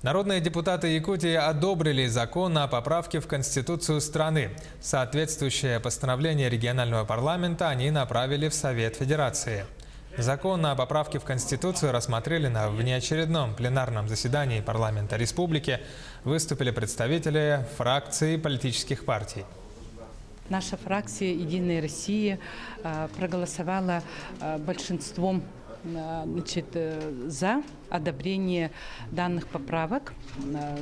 Народные депутаты Якутии одобрили закон о поправке в Конституцию страны. Соответствующее постановление регионального парламента они направили в Совет Федерации. Закон о поправке в Конституцию рассмотрели на внеочередном пленарном заседании парламента республики. Выступили представители фракций политических партий. Наша фракция «Единая Россия» проголосовала большинством за одобрение данных поправок,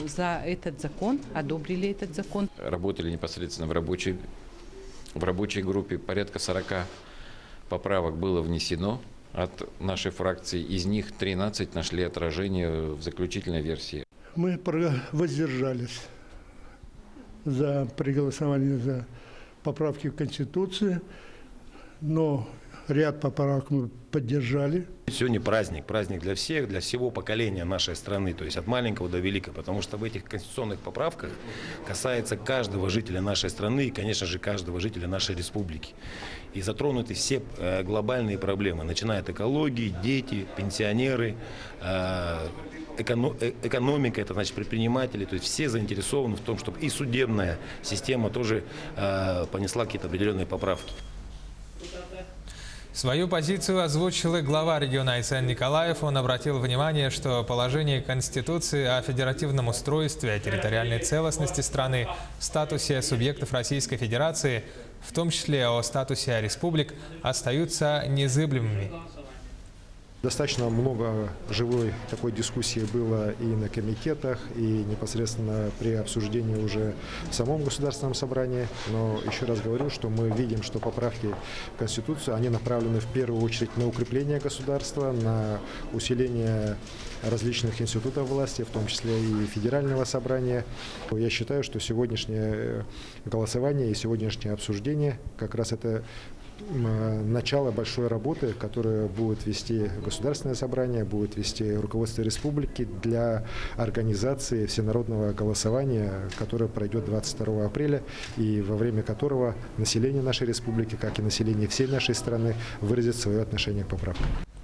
за этот закон, одобрили этот закон. Работали непосредственно в рабочей группе. Порядка 40 поправок было внесено от нашей фракции. Из них 13 нашли отражение в заключительной версии. Мы воздержались при голосовании за поправки в Конституцию, но ряд поправок мы поддержали. Сегодня праздник для всех, для всего поколения нашей страны, то есть от маленького до великого, потому что в этих конституционных поправках касается каждого жителя нашей страны и, конечно же, каждого жителя нашей республики. И затронуты все глобальные проблемы, начиная от экологии, дети, пенсионеры, экономика, это значит предприниматели, то есть все заинтересованы в том, чтобы и судебная система тоже понесла какие-то определенные поправки. Свою позицию озвучил и глава региона Айсен Николаев. Он обратил внимание, что положение Конституции о федеративном устройстве, о территориальной целостности страны, статусе субъектов Российской Федерации, в том числе о статусе республик, остаются незыблемыми. Достаточно много живой такой дискуссии было и на комитетах, и непосредственно при обсуждении уже в самом Государственном собрании. Но еще раз говорю, что мы видим, что поправки в Конституцию, они направлены в первую очередь на укрепление государства, на усиление различных институтов власти, в том числе и федерального собрания. Я считаю, что сегодняшнее голосование и сегодняшнее обсуждение как раз это начало большой работы, которую будет вести Государственное собрание, будет вести руководство республики для организации всенародного голосования, которое пройдет 22 апреля и во время которого население нашей республики, как и население всей нашей страны, выразит свое отношение к поправкам.